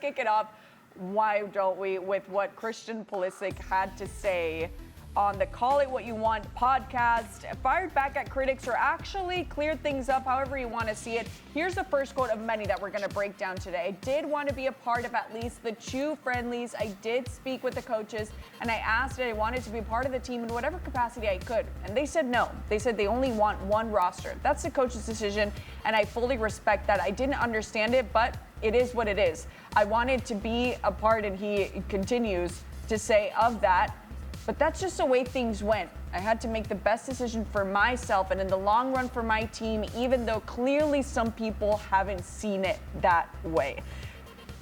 kick it off, why don't we, with what Christian Pulisic had to say on the Call It What You Want podcast, fired back at critics or actually cleared things up however you want to see it. Here's the first quote of many that we're going to break down today. I did want to be a part of at least the 2 friendlies. I did speak with the coaches and I asked if I wanted to be a part of the team in whatever capacity I could. And they said no. They said they only want one roster. That's the coach's decision and I fully respect that. I didn't understand it, but it is what it is. I wanted to be a part, and he continues to say of that. But that's just the way things went. I had to make the best decision for myself and in the long run for my team, even though clearly some people haven't seen it that way.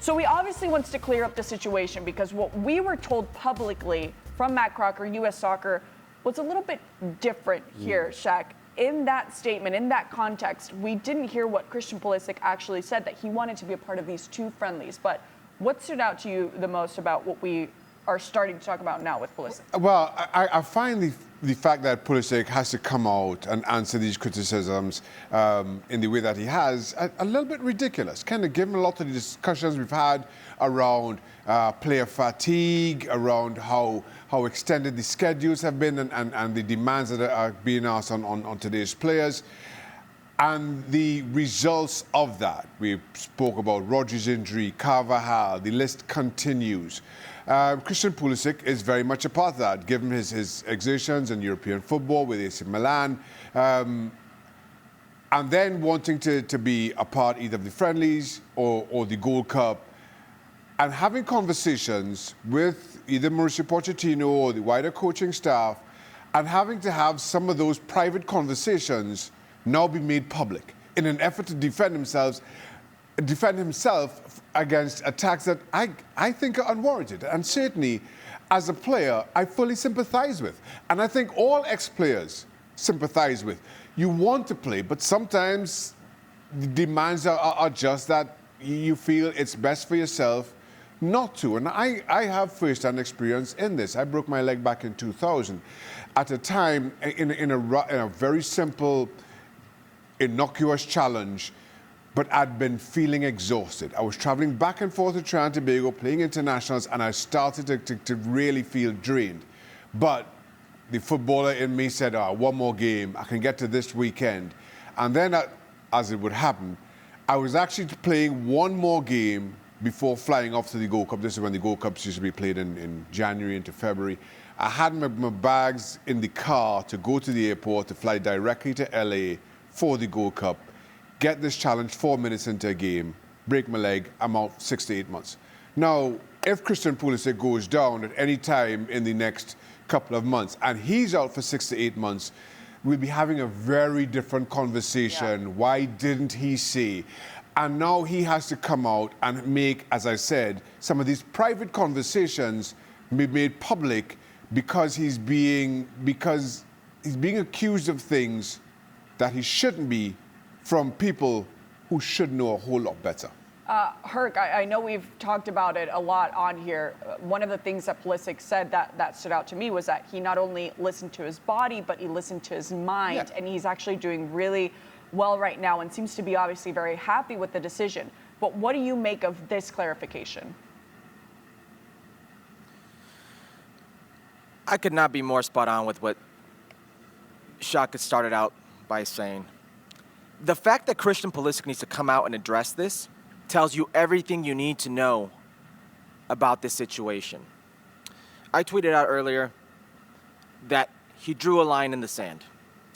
So he obviously wants to clear up the situation because what we were told publicly from Matt Crocker, U.S. Soccer, was a little bit different here, Shaq. In that statement, in that context, we didn't hear what Christian Pulisic actually said, that he wanted to be a part of these 2 friendlies. But what stood out to you the most about what we are starting to talk about now with Pulisic? Well, I find the fact that Pulisic has to come out and answer these criticisms in the way that he has a little bit ridiculous. Kind of given a lot of the discussions we've had around player fatigue, around how extended the schedules have been and the demands that are being asked on today's players. And the results of that. We spoke about Rodri's injury, Carvajal, the list continues. Christian Pulisic is very much a part of that, given his exertions in European football with AC Milan, and then wanting to be a part either of the friendlies or the Gold Cup, and having conversations with either Mauricio Pochettino or the wider coaching staff, and having to have some of those private conversations now be made public in an effort to defend himself against attacks that I think are unwarranted. And certainly, as a player, I fully sympathize with. And I think all ex-players sympathize with. You want to play, but sometimes the demands are just that you feel it's best for yourself not to. And I have first-hand experience in this. I broke my leg back in 2000 at a time in a very simple, innocuous challenge, but I'd been feeling exhausted. I was traveling back and forth to Trinidad and Tobago, playing internationals, and I started to really feel drained. But the footballer in me said, one more game, I can get to this weekend. And then, as it would happen, I was actually playing one more game before flying off to the Gold Cup. This is when the Gold Cups used to be played in January into February. I had my bags in the car to go to the airport to fly directly to LA for the Gold Cup, get this challenge 4 minutes into a game, break my leg, I'm out 6 to 8 months. Now, if Christian Pulisic goes down at any time in the next couple of months and he's out for 6 to 8 months, we'll be having a very different conversation. Yeah. Why didn't he say? And now he has to come out and make, as I said, some of these private conversations be made public because he's being accused of things that he shouldn't be from people who should know a whole lot better. Herc, I know we've talked about it a lot on here. One of the things that Pulisic said that stood out to me was that he not only listened to his body, but he listened to his mind. Yeah. And he's actually doing really well right now and seems to be obviously very happy with the decision. But what do you make of this clarification? I could not be more spot on with what Shaka started out by saying. The fact that Christian Pulisic needs to come out and address this tells you everything you need to know about this situation. I tweeted out earlier that he drew a line in the sand,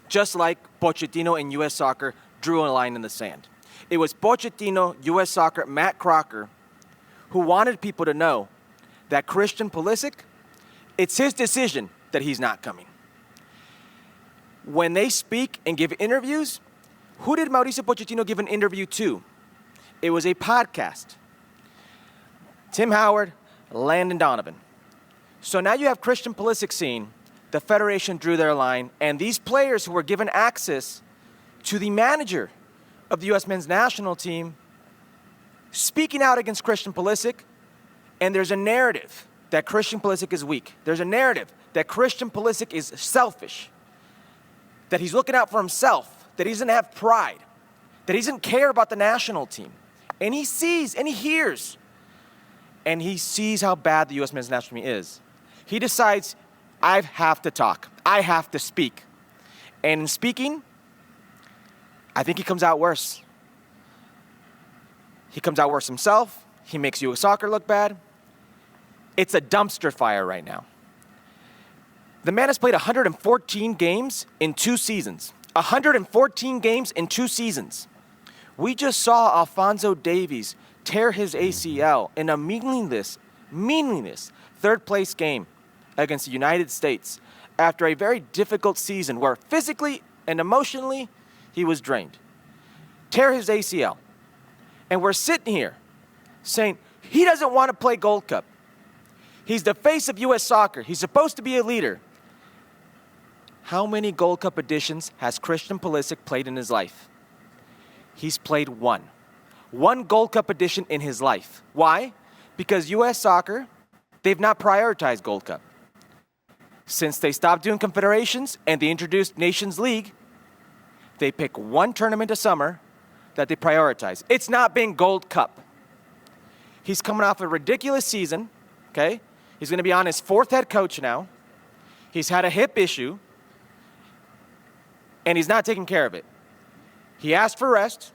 just like Pochettino and U.S. Soccer drew a line in the sand. It was Pochettino, U.S. Soccer, Matt Crocker, who wanted people to know that Christian Pulisic, it's his decision that he's not coming. When they speak and give interviews, who did Mauricio Pochettino give an interview to? It was a podcast. Tim Howard, Landon Donovan. So now you have Christian Pulisic saying the federation drew their line, and these players who were given access to the manager of the U.S. men's national team speaking out against Christian Pulisic, and there's a narrative that Christian Pulisic is weak. There's a narrative that Christian Pulisic is selfish, that he's looking out for himself, that he doesn't have pride, that he doesn't care about the national team. And he sees and he hears and he sees how bad the U.S. men's national team is, he decides, I have to talk. I have to speak. And in speaking, I think he comes out worse. He comes out worse himself. He makes U.S. soccer look bad. It's a dumpster fire right now. The man has played 114 games in 2 seasons. 114 games in 2 seasons. We just saw Alphonso Davies tear his ACL in a meaningless third-place game against the United States after a very difficult season where physically and emotionally he was drained. Tear his ACL. And we're sitting here saying he doesn't want to play Gold Cup. He's the face of U.S. soccer. He's supposed to be a leader. How many Gold Cup editions has Christian Pulisic played in his life? He's played 1. 1 Gold Cup edition in his life. Why? Because U.S. soccer, they've not prioritized Gold Cup. Since they stopped doing confederations and they introduced Nations League, they pick 1 tournament a summer that they prioritize. It's not been Gold Cup. He's coming off a ridiculous season, okay? He's going to be on his 4th head coach now. He's had a hip issue, and he's not taking care of it. He asked for rest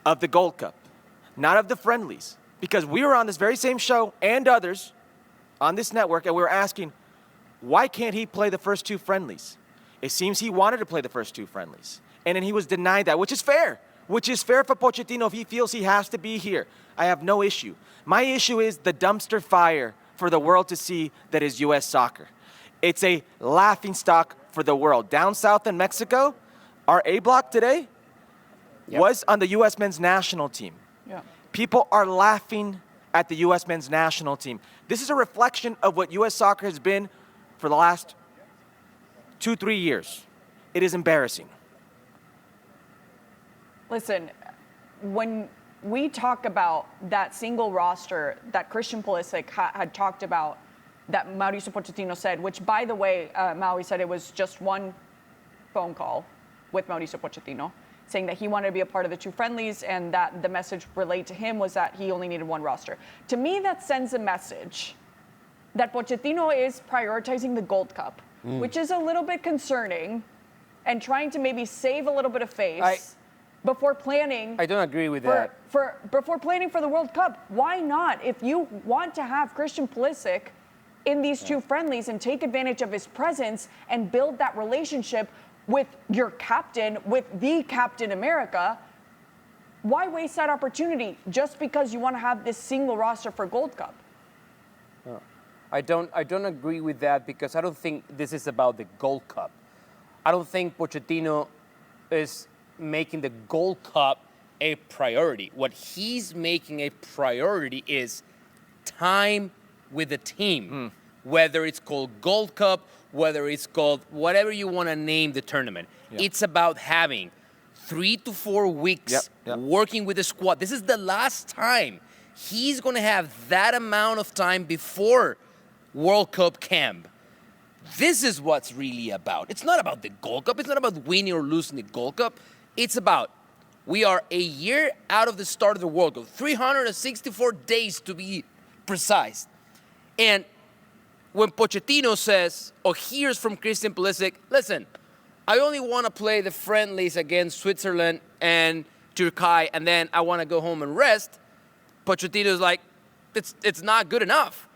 of the Gold Cup, not of the friendlies, because we were on this very same show and others on this network, and we were asking, why can't he play the first 2 friendlies? It seems he wanted to play the first 2 friendlies, and then he was denied that, which is fair for Pochettino if he feels he has to be here. I have no issue. My issue is the dumpster fire for the world to see that is U.S. soccer. It's a laughingstock for the world. Down south in Mexico, our A block today was on the U.S. men's national team. Yeah. People are laughing at the U.S. men's national team. This is a reflection of what U.S. soccer has been for the last 2-3 years. It is embarrassing. Listen, when we talk about that single roster that Christian Pulisic had talked about, that Mauricio Pochettino said, which, by the way, Maui said it was just 1 phone call with Mauricio Pochettino, saying that he wanted to be a part of the 2 friendlies and that the message relayed to him was that he only needed 1 roster. To me, that sends a message that Pochettino is prioritizing the Gold Cup, which is a little bit concerning, and trying to maybe save a little bit of face before planning. I don't agree with that. Before planning for the World Cup. Why not? If you want to have Christian Pulisic in these 2 friendlies and take advantage of his presence and build that relationship with your captain, with the Captain America, why waste that opportunity just because you want to have this single roster for Gold Cup? I don't agree with that because I don't think this is about the Gold Cup. I don't think Pochettino is making the Gold Cup a priority. What he's making a priority is time with the team, whether it's called Gold Cup, whether it's called whatever you want to name the tournament. Yeah. It's about having 3 to 4 weeks working with the squad. This is the last time he's going to have that amount of time before World Cup camp. This is what's really about. It's not about the Gold Cup. It's not about winning or losing the Gold Cup. It's about we are a year out of the start of the World Cup, 364 days to be precise. And when Pochettino says or hears from Christian Pulisic, listen, I only want to play the friendlies against Switzerland and Turkey, and then I want to go home and rest, Pochettino's like, it's not good enough.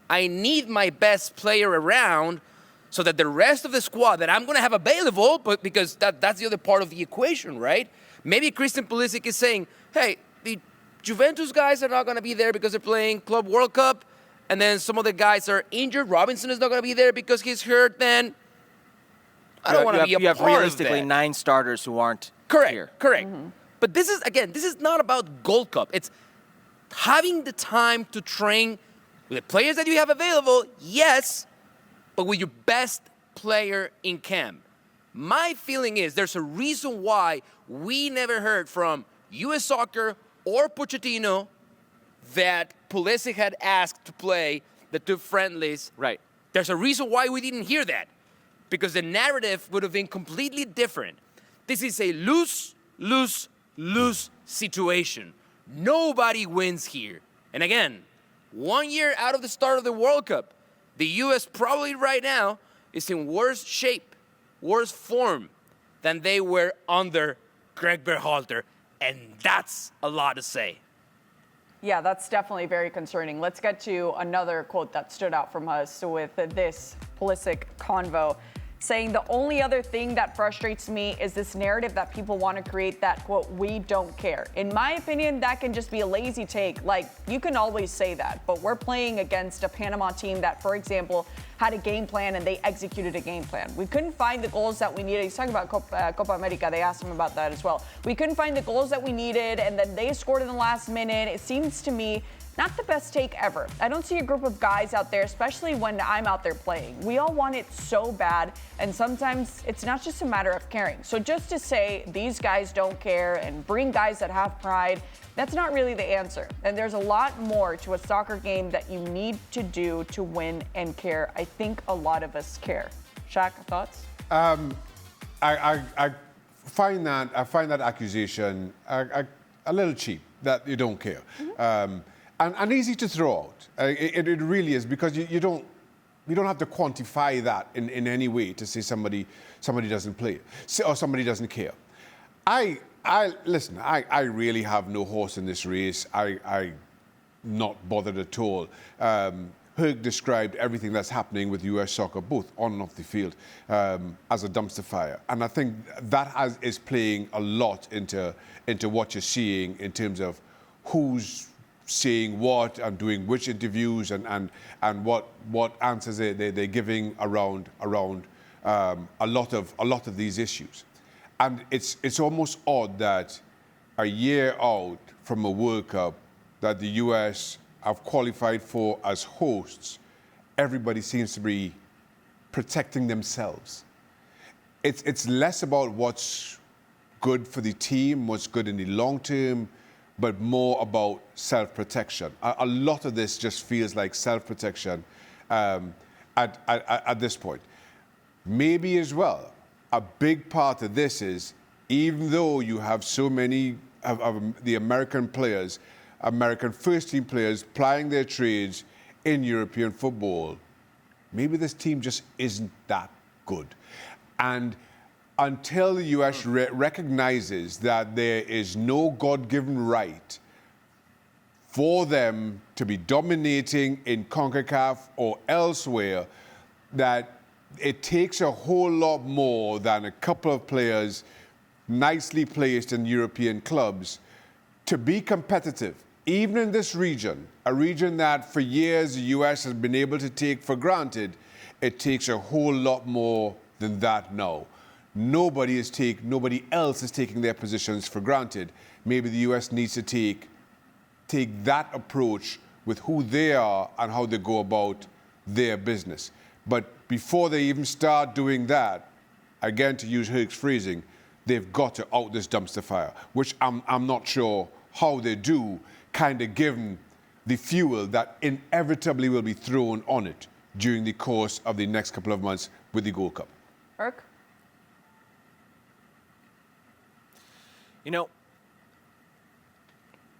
I need my best player around so that the rest of the squad that I'm going to have available, but because that's the other part of the equation, right? Maybe Christian Pulisic is saying, hey, the Juventus guys are not going to be there because they're playing Club World Cup, and then some of the guys are injured. Robinson is not going to be there because he's hurt. Then I don't want to be a part of that. You have realistically 9 starters who aren't here. Correct. But this is not about Gold Cup. It's having the time to train with the players that you have available, yes, but with your best player in camp. My feeling is there's a reason why we never heard from U.S. Soccer or Pochettino that Pulisic had asked to play the 2 friendlies. Right. There's a reason why we didn't hear that, because the narrative would have been completely different. This is a lose situation. Nobody wins here. And again, 1 year out of the start of the World Cup. The U.S. probably right now is in worse shape, worse form than they were under Greg Berhalter, and that's a lot to say. Yeah, that's definitely very concerning. Let's get to another quote that stood out from us with this Pulisic convo, saying the only other thing that frustrates me is this narrative that people want to create that, quote, we don't care. In my opinion, that can just be a lazy take. Like, you can always say that, but we're playing against a Panama team that, for example, had a game plan and they executed a game plan. We couldn't find the goals that we needed. He's talking about Copa America. They asked him about that as well. We couldn't find the goals that we needed, and then they scored in the last minute. It seems to me not the best take ever. I don't see a group of guys out there, especially when I'm out there playing. We all want it so bad, and sometimes it's not just a matter of caring. So just to say these guys don't care and bring guys that have pride, that's not really the answer. And there's a lot more to a soccer game that you need to do to win and care. I think a lot of us care. Shaka, thoughts? I find that accusation a little cheap, that you don't care. And easy to throw out. It really is, because you don't have to quantify that in any way to say somebody doesn't play or somebody doesn't care. Listen, I really have no horse in this race. I not bothered at all. Herc described everything that's happening with U.S. soccer, both on and off the field, as a dumpster fire. And I think that is playing a lot into what you're seeing in terms of who's saying what and doing which interviews and what answers they're giving around a lot of these issues. And it's almost odd that a year out from a World Cup that the U.S. have qualified for as hosts, everybody seems to be protecting themselves. It's less about what's good for the team, what's good in the long term, but more about self-protection. A lot of this just feels like self-protection at this point. Maybe as well, a big part of this is, even though you have so many of the American players, American first-team players plying their trades in European football, maybe this team just isn't that good. And until the U.S. recognizes that there is no God-given right for them to be dominating in CONCACAF or elsewhere, that it takes a whole lot more than a couple of players nicely placed in European clubs to be competitive, even in this region, a region that for years the U.S. has been able to take for granted. It takes a whole lot more than that now. Nobody else is taking their positions for granted. Maybe the U.S. needs to take that approach with who they are and how they go about their business. But before they even start doing that, again, to use Herc's phrasing, they've got to out this dumpster fire, which I'm not sure how they do, kind of given the fuel that inevitably will be thrown on it during the course of the next couple of months with the Gold Cup. Herc? You know,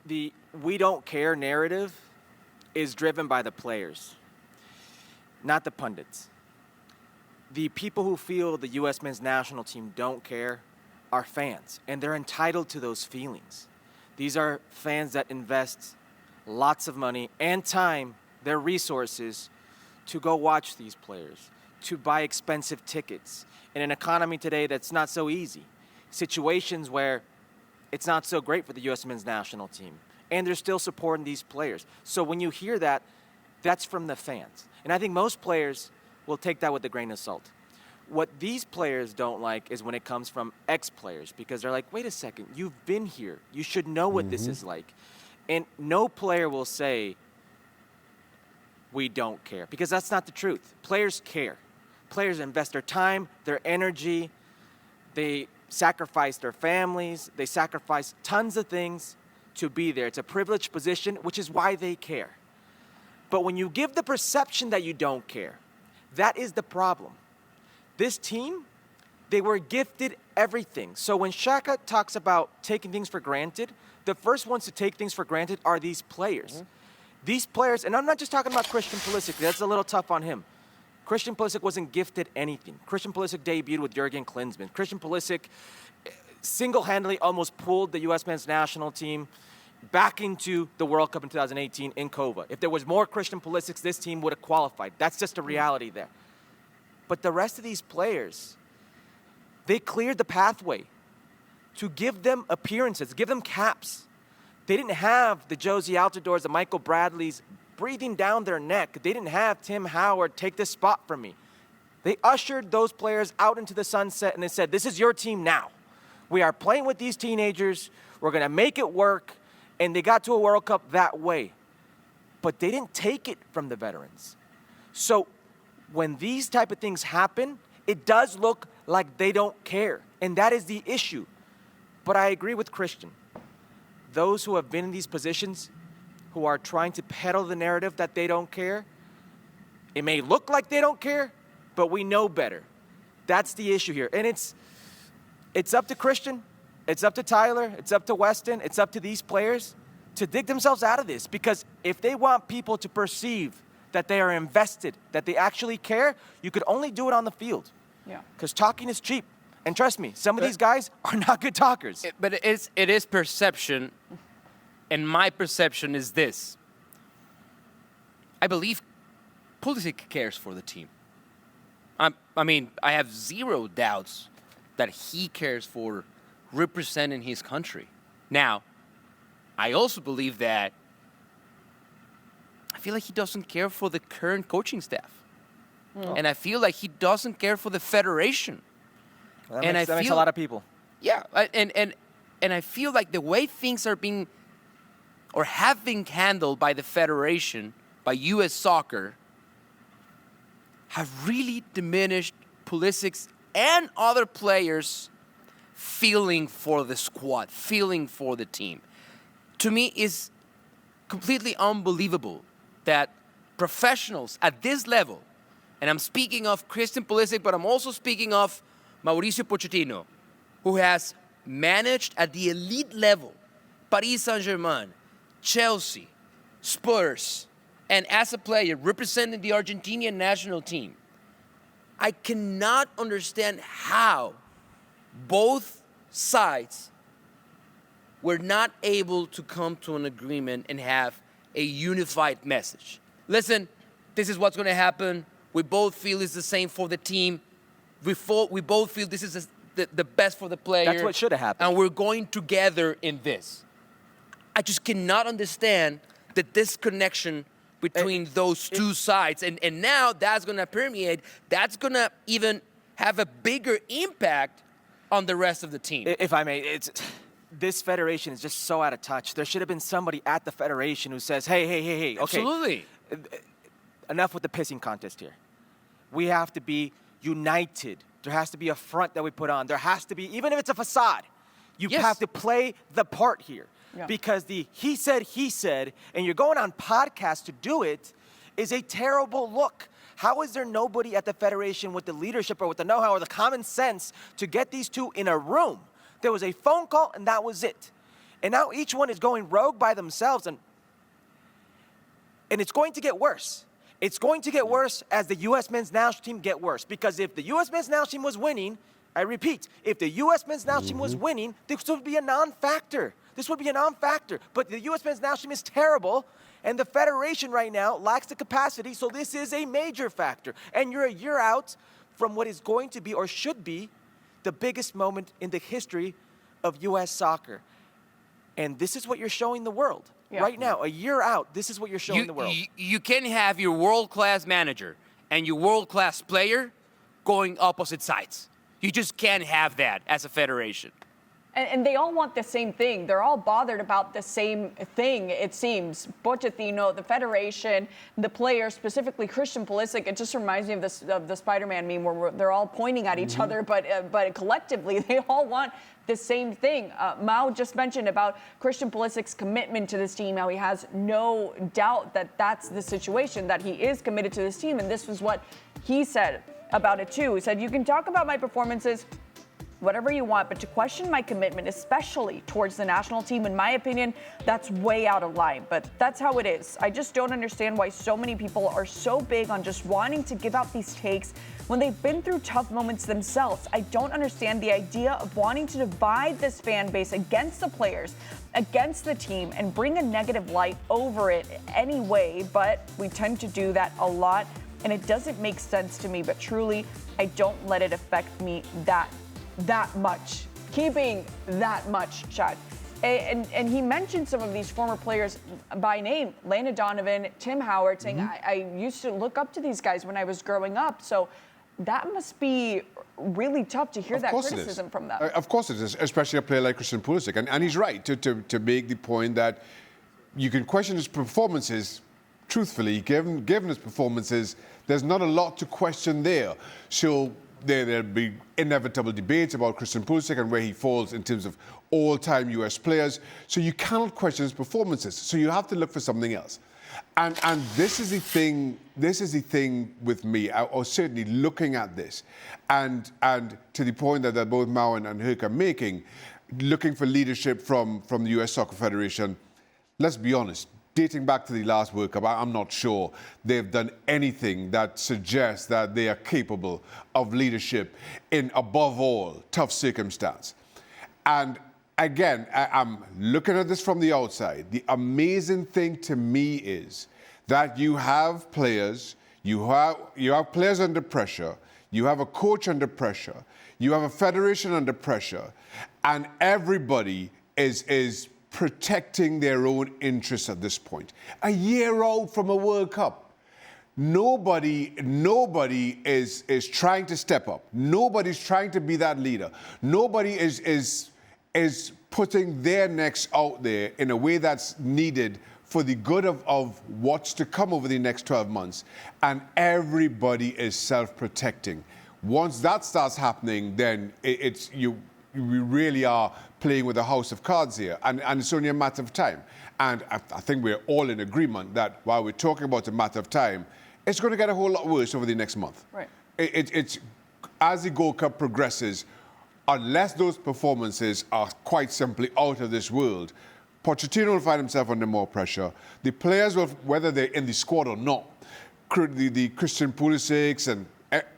the we don't care narrative is driven by the players, not the pundits. The people who feel the U.S. men's national team don't care are fans, and they're entitled to those feelings. These are fans that invest lots of money and time, their resources, to go watch these players, to buy expensive tickets in an economy today that's not so easy. Situations where it's not so great for the U.S. men's national team, and they're still supporting these players. So when you hear that, that's from the fans. And I think most players will take that with a grain of salt. What these players don't like is when it comes from ex-players, because they're like, wait a second, you've been here. You should know what this is like. And no player will say, we don't care, because that's not the truth. Players care. Players invest their time, their energy. They sacrifice their families. They sacrifice tons of things to be there. It's a privileged position, which is why they care. But when you give the perception that you don't care, that is the problem. This team, they were gifted everything. So when Shaka talks about taking things for granted, the first ones to take things for granted are these players. These players, and I'm not just talking about Christian Pulisic, that's a little tough on him. Christian Pulisic wasn't gifted anything. Christian Pulisic debuted with Jurgen Klinsmann. Christian Pulisic single-handedly almost pulled the U.S. men's national team back into the World Cup in 2018 in Kova. If there was more Christian Pulisics, this team would have qualified. That's just a reality there. But the rest of these players, they cleared the pathway to give them appearances, give them caps. They didn't have the Josie Altidores, the Michael Bradleys breathing down their neck. They didn't have Tim Howard take this spot from me. They ushered those players out into the sunset and they said, this is your team now. We are playing with these teenagers. We're going to make it work. And they got to a World Cup that way. But they didn't take it from the veterans. So when these type of things happen, it does look like they don't care. And that is the issue. But I agree with Christian. Those who have been in these positions, who are trying to peddle the narrative that they don't care, it may look like they don't care, but we know better. That's the issue here. And it's up to Christian, it's up to Tyler, it's up to Weston, it's up to these players to dig themselves out of this. Because if they want people to perceive that they are invested, that they actually care, you could only do it on the field. Yeah. Because talking is cheap. And trust me, some of these guys are not good talkers. But it is perception, and my perception is this. I believe Pulisic cares for the team. I mean, I have zero doubts that he cares for representing his country. Now, I also believe that I feel like he doesn't care for the current coaching staff. And I feel like he doesn't care for the federation. Well, that makes a lot of people. Yeah, and I feel like the way things are being or have been handled by the federation, by U.S. Soccer, have really diminished Pulisic's and other players' feeling for the squad, feeling for the team. To me, is completely unbelievable that professionals at this level, and I'm speaking of Christian Pulisic, but I'm also speaking of Mauricio Pochettino, who has managed at the elite level Paris Saint-Germain, Chelsea, Spurs, and as a player representing the Argentinian national team. I cannot understand how both sides were not able to come to an agreement and have a unified message. Listen, this is what's going to happen. We both feel it's the same for the team. We both feel this is the best for the player. That's what should have happened. And we're going together in this. I just cannot understand the disconnection between those two sides. And now that's going to permeate. That's going to even have a bigger impact on the rest of the team. If I may, this federation is just so out of touch. There should have been somebody at the federation who says, hey, okay. Absolutely. Enough with the pissing contest here. We have to be united. There has to be a front that we put on. There has to be, even if it's a facade, you have to play the part here. Yeah. Because the he said, and you're going on podcasts to do it, is a terrible look. How is there nobody at the federation with the leadership or with the know-how or the common sense to get these two in a room? There was a phone call and that was it. And now each one is going rogue by themselves, and it's going to get worse. It's going to get worse as the U.S. men's national team get worse. Because if the U.S. men's national team was winning, I repeat, if the U.S. men's national team was winning, this would be a non-factor. This would be a non-factor. But the U.S. men's national team is terrible, and the federation right now lacks the capacity, so this is a major factor. And you're a year out from what is going to be or should be the biggest moment in the history of U.S. soccer. And this is what you're showing the world. Yeah. Right now, a year out, this is what you're showing the world. You can have your world-class manager and your world-class player going opposite sides. You just can't have that as a federation. And they all want the same thing. They're all bothered about the same thing, it seems. Pochettino, the federation, the players, specifically Christian Pulisic. It just reminds me of the Spider-Man meme where they're all pointing at each other, but collectively they all want the same thing. Mao just mentioned about Christian Pulisic's commitment to this team, how he has no doubt that that's the situation, that he is committed to this team. And this was what he said about it too. He said, "You can talk about my performances whatever you want, but to question my commitment, especially towards the national team, in my opinion, that's way out of line. But that's how it is. I just don't understand why so many people are so big on just wanting to give out these takes when they've been through tough moments themselves. I don't understand the idea of wanting to divide this fan base against the players, against the team, and bring a negative light over it anyway, but we tend to do that a lot, and it doesn't make sense to me. But truly, I don't let it affect me that much. Keeping that much, Chad. And he mentioned some of these former players by name, Lena Donovan, Tim Howard, saying, I used to look up to these guys when I was growing up. So that must be really tough to hear that criticism from them. Of course it is, especially a player like Christian Pulisic. And he's right to make the point that you can question his performances. Truthfully, given his performances, there's not a lot to question there. So there'll be inevitable debates about Christian Pulisic and where he falls in terms of all-time US players. So you cannot question his performances. So you have to look for something else. And this is the thing. This is the thing with me. I was certainly looking at this, and to the point that both Mao and Herc are making, looking for leadership from the US Soccer Federation. Let's be honest. Dating back to the last World Cup, I'm not sure they've done anything that suggests that they are capable of leadership in, above all, tough circumstance. And again, I'm looking at this from the outside. The amazing thing to me is that you have players, you have players under pressure, you have a coach under pressure, you have a federation under pressure, and everybody is protecting their own interests at this point. A year out from a World Cup, nobody is trying to step up. Nobody's trying to be that leader. Nobody is putting their necks out there in a way that's needed for the good of what's to come over the next 12 months. And everybody is self-protecting. Once that starts happening, then we really are playing with a house of cards here, and it's only a matter of time. And I think we're all in agreement that while we're talking about a matter of time, it's going to get a whole lot worse over the next month. Right. It's as the Gold Cup progresses, unless those performances are quite simply out of this world, Pochettino will find himself under more pressure. The players, will, whether they're in the squad or not, the Christian Pulisic and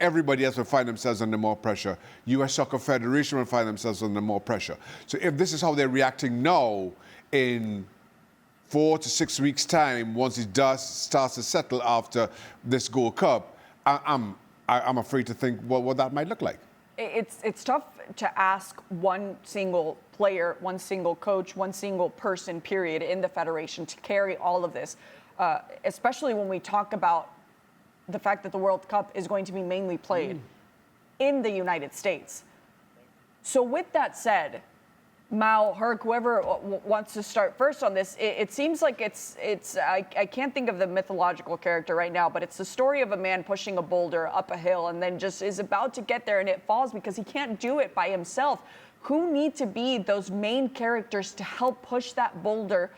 everybody else will find themselves under more pressure. US Soccer Federation will find themselves under more pressure. So if this is how they're reacting now, in 4 to 6 weeks' time, once the dust starts to settle after this Gold Cup, I'm afraid to think what that might look like. It's tough to ask one single player, one single coach, one single person, period, in the federation to carry all of this, especially when we talk about the fact that the World Cup is going to be mainly played in the United States. So with that said, Mao, Herc, whoever wants to start first on this, it seems like I can't think of the mythological character right now, but it's the story of a man pushing a boulder up a hill and then just is about to get there and it falls because he can't do it by himself. Who need to be those main characters to help push that boulder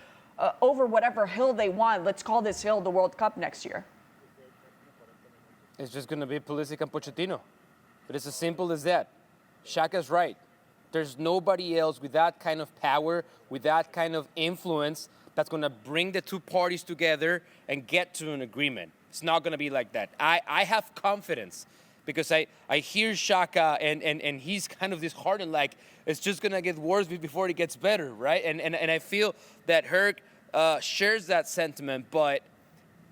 over whatever hill they want? Let's call this hill the World Cup next year. It's just going to be Pulisic and Pochettino. But it's as simple as that. Shaka's right. There's nobody else with that kind of power, with that kind of influence that's going to bring the two parties together and get to an agreement. It's not going to be like that. I have confidence because I hear Shaka and he's kind of disheartened, like it's just going to get worse before it gets better, right? And I feel that Herc shares that sentiment, but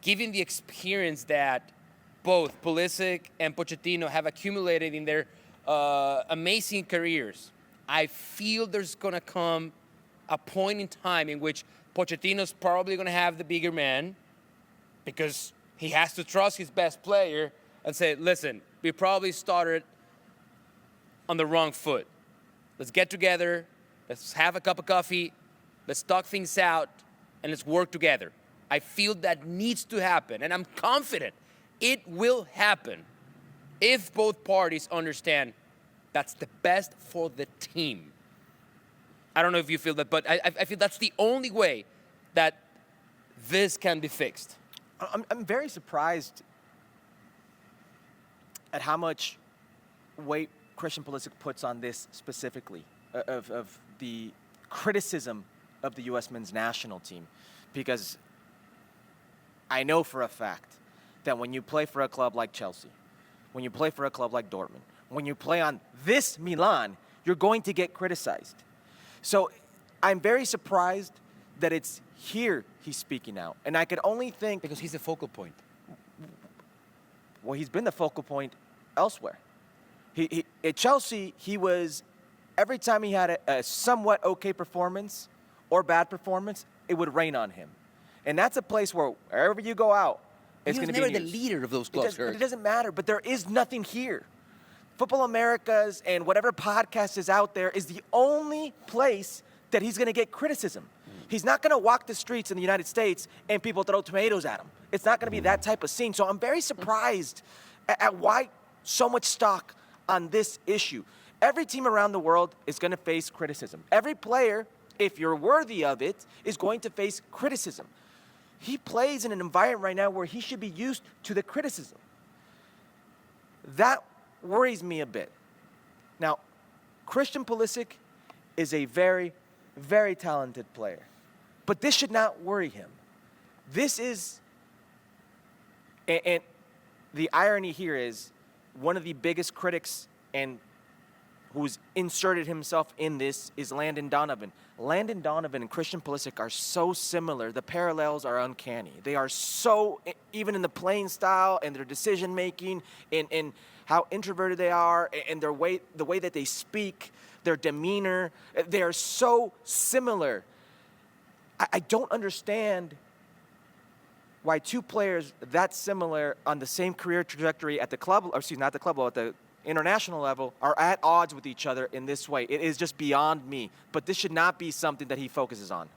given the experience that both Pulisic and Pochettino have accumulated in their amazing careers, I feel there's going to come a point in time in which Pochettino's probably going to have the bigger man because he has to trust his best player and say, listen, we probably started on the wrong foot. Let's get together, let's have a cup of coffee, let's talk things out, and let's work together. I feel that needs to happen, and I'm confident it will happen if both parties understand that's the best for the team. I don't know if you feel that, but I feel that's the only way that this can be fixed. I'm very surprised at how much weight Christian Pulisic puts on this specifically, of the criticism of the U.S. men's national team, because I know for a fact that when you play for a club like Chelsea, when you play for a club like Dortmund, when you play on this Milan, you're going to get criticized. So I'm very surprised that it's here he's speaking out. And I could only think... Because he's the focal point. Well, he's been the focal point elsewhere. At Chelsea, he was... Every time he had a somewhat okay performance or bad performance, it would rain on him. And that's a place where wherever you go out, it's going to be never the leader of those clubs, It doesn't matter, but there is nothing here. Football Americas and whatever podcast is out there is the only place that he's going to get criticism. He's not going to walk the streets in the United States and people throw tomatoes at him. It's not going to be that type of scene. So I'm very surprised at why so much stock on this issue. Every team around the world is going to face criticism. Every player, if you're worthy of it, is going to face criticism. He plays in an environment right now where he should be used to the criticism. That worries me a bit. Now, Christian Pulisic is a very, very talented player. But this should not worry him. This is, and the irony here is, one of the biggest critics and who's inserted himself in this is Landon Donovan. Landon Donovan and Christian Pulisic are so similar. The parallels are uncanny. They are so, even in the playing style and their decision-making and how introverted they are and the way that they speak, their demeanor, they are so similar. I don't understand why two players that similar on the same career trajectory at the club, or excuse me, not the club level, at the international level, are at odds with each other in this way. It is just beyond me. But this should not be something that he focuses on.